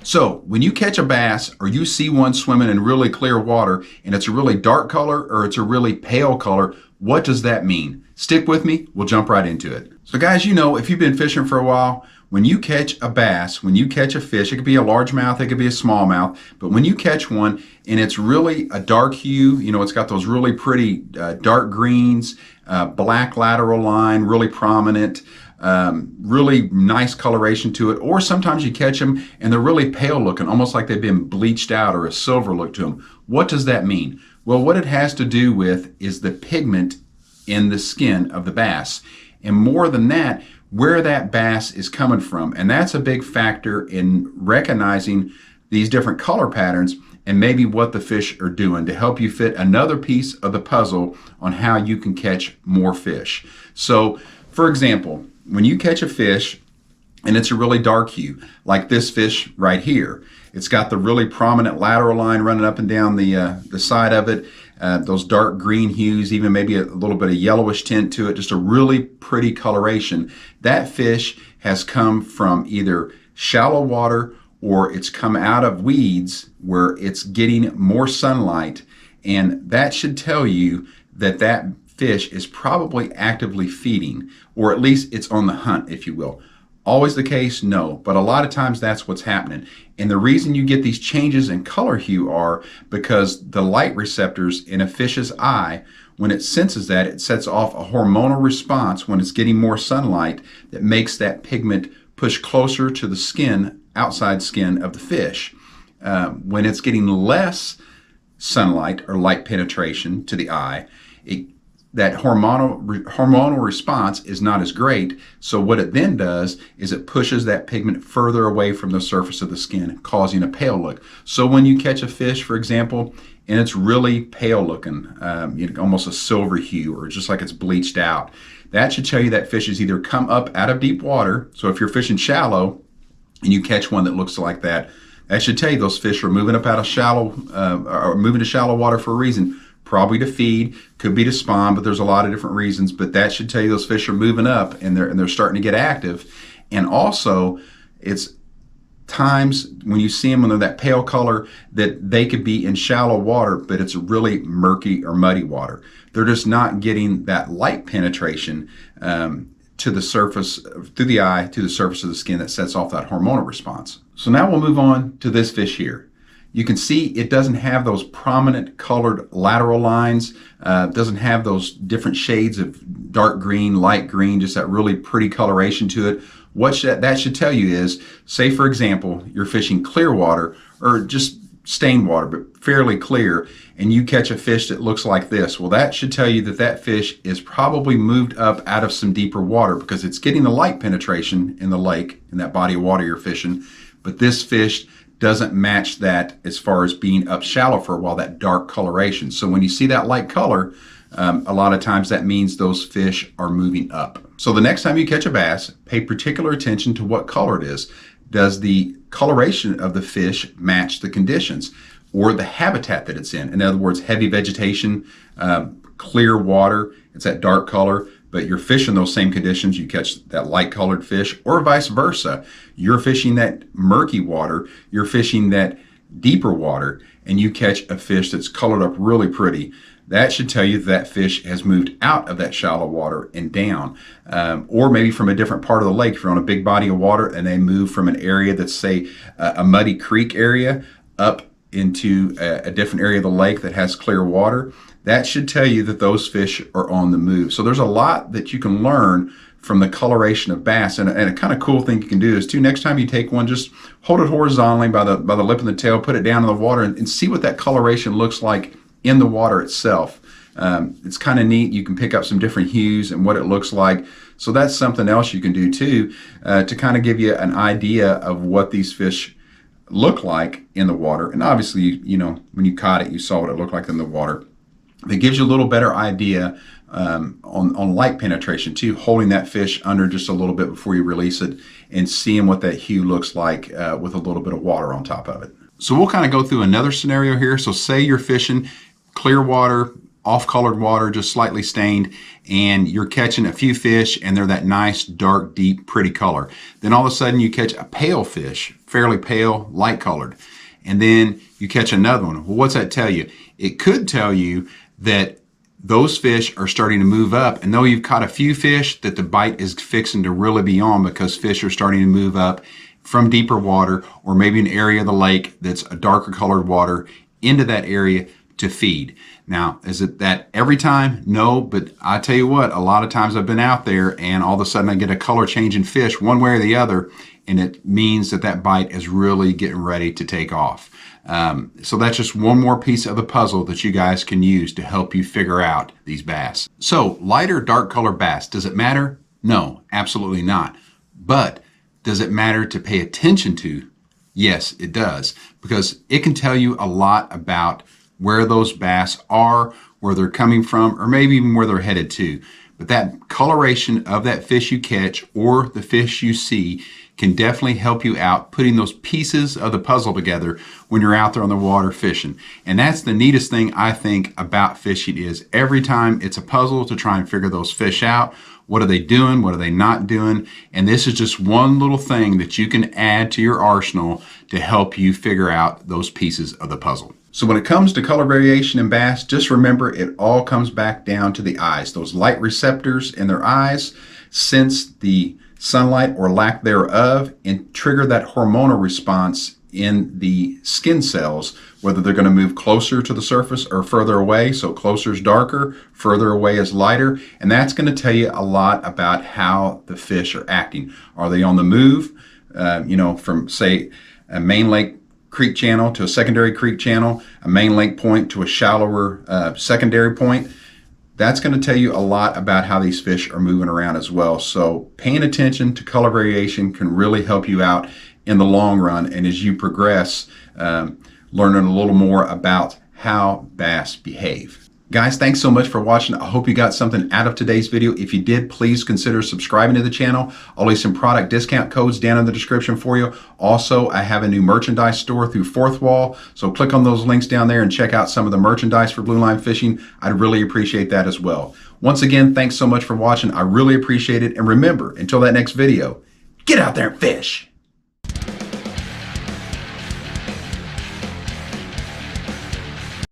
So when you catch a bass or you see one swimming in really clear water and it's a really dark color or it's a really pale color, what does that mean? Stick with me, we'll jump right into it. So guys, you know, if you've been fishing for a while, when you catch a bass, when you catch a fish, it could be a largemouth, it could be a smallmouth, but when you catch one and it's really a dark hue, you know, it's got those really pretty dark greens, black lateral line, really prominent, really nice coloration to it, or sometimes you catch them and they're really pale looking, almost like they've been bleached out or a silver look to them. What does that mean? Well, what it has to do with is the pigment in the skin of the bass, and more than that, where that bass is coming from. And that's a big factor in recognizing these different color patterns and maybe what the fish are doing to help you fit another piece of the puzzle on how you can catch more fish. So for example, when you catch a fish and it's a really dark hue, like this fish right here, it's got the really prominent lateral line running up and down the side of it, those dark green hues, even maybe a little bit of yellowish tint to it, just a really pretty coloration. That fish has come from either shallow water or it's come out of weeds where it's getting more sunlight, and that should tell you that that fish is probably actively feeding, or at least it's on the hunt, if you will. Always the case? No, but a lot of times that's what's happening. And the reason you get these changes in color hue are because the light receptors in a fish's eye, when it senses that, it sets off a hormonal response when it's getting more sunlight that makes that pigment push closer to the skin, outside skin of the fish. When it's getting less sunlight or light penetration to the eye, that hormonal response is not as great. So what it then does is it pushes that pigment further away from the surface of the skin, causing a pale look. So when you catch a fish, for example, and it's really pale looking, almost a silver hue, or just like it's bleached out, that should tell you that fish has either come up out of deep water. So if you're fishing shallow and you catch one that looks like that, that should tell you those fish are moving up out of shallow, or moving to shallow water for a reason. Probably to feed, could be to spawn, but there's a lot of different reasons. But that should tell you those fish are moving up and they're starting to get active. And also, it's times when you see them when they're that pale color that they could be in shallow water, but it's really murky or muddy water. They're just not getting that light penetration to the surface, through the eye, to the surface of the skin that sets off that hormonal response. So now we'll move on to this fish here. You can see it doesn't have those prominent colored lateral lines, doesn't have those different shades of dark green, light green, just that really pretty coloration to it. What that should tell you is, say for example, you're fishing clear water or just stained water, but fairly clear, and you catch a fish that looks like this. Well, that should tell you that that fish is probably moved up out of some deeper water because it's getting the light penetration in the lake, in that body of water you're fishing, but this fish doesn't match that as far as being up shallow for a while, that dark coloration. So when you see that light color, a lot of times that means those fish are moving up. So the next time you catch a bass, pay particular attention to what color it is. Does the coloration of the fish match the conditions or the habitat that it's in? In other words, heavy vegetation, clear water, it's that dark color, but you're fishing those same conditions, you catch that light colored fish, or vice versa. You're fishing that murky water, you're fishing that deeper water, and you catch a fish that's colored up really pretty. That should tell you that fish has moved out of that shallow water and down, or maybe from a different part of the lake. If you're on a big body of water and they move from an area that's, say, a muddy creek area up into a different area of the lake that has clear water, that should tell you that those fish are on the move. So there's a lot that you can learn from the coloration of bass. And a kind of cool thing you can do is too, next time you take one, just hold it horizontally by the lip and the tail, put it down in the water and see what that coloration looks like in the water itself. It's kind of neat. You can pick up some different hues and what it looks like. So that's something else you can do too, to kind of give you an idea of what these fish look like in the water. And obviously, you know, when you caught it, you saw what it looked like in the water. It gives you a little better idea on light penetration too, holding that fish under just a little bit before you release it and seeing what that hue looks like with a little bit of water on top of it. So we'll kind of go through another scenario here. So say you're fishing clear water, off-colored water, just slightly stained, and you're catching a few fish and they're that nice, dark, deep, pretty color. Then all of a sudden you catch a pale fish fairly pale, light colored. And then you catch another one. Well, what's that tell you? It could tell you that those fish are starting to move up, and though you've caught a few fish, that the bite is fixing to really be on, because fish are starting to move up from deeper water, or maybe an area of the lake that's a darker colored water, into that area to feed. Now, is it that every time? No, but I tell you what, a lot of times I've been out there and all of a sudden I get a color change in fish one way or the other, and it means that that bite is really getting ready to take off. So that's just one more piece of the puzzle that you guys can use to help you figure out these bass. So light or dark color bass, does it matter? No, absolutely not. But does it matter to pay attention to? Yes, it does, because it can tell you a lot about where those bass are, where they're coming from, or maybe even where they're headed to. But that coloration of that fish you catch or the fish you see can definitely help you out putting those pieces of the puzzle together when you're out there on the water fishing. And that's the neatest thing I think about fishing, is every time it's a puzzle to try and figure those fish out. What are they doing? What are they not doing? And this is just one little thing that you can add to your arsenal to help you figure out those pieces of the puzzle. So when it comes to color variation in bass, just remember it all comes back down to the eyes. Those light receptors in their eyes sense the sunlight or lack thereof and trigger that hormonal response in the skin cells, whether they're going to move closer to the surface or further away. So closer is darker, further away is lighter, and that's going to tell you a lot about how the fish are acting. Are they on the move, from say a main lake creek channel to a secondary creek channel, a main lake point to a shallower secondary point? That's going to tell you a lot about how these fish are moving around as well. So paying attention to color variation can really help you out in the long run, and as you progress, learning a little more about how bass behave. Guys, thanks so much for watching. I hope you got something out of today's video. If you did, please consider subscribing to the channel. I'll leave some product discount codes down in the description for you. Also, I have a new merchandise store through Fourth Wall, so click on those links down there and check out some of the merchandise for Blue Line Fishing. I'd really appreciate that as well. Once again, thanks so much for watching. I really appreciate it. And remember, until that next video, get out there and fish.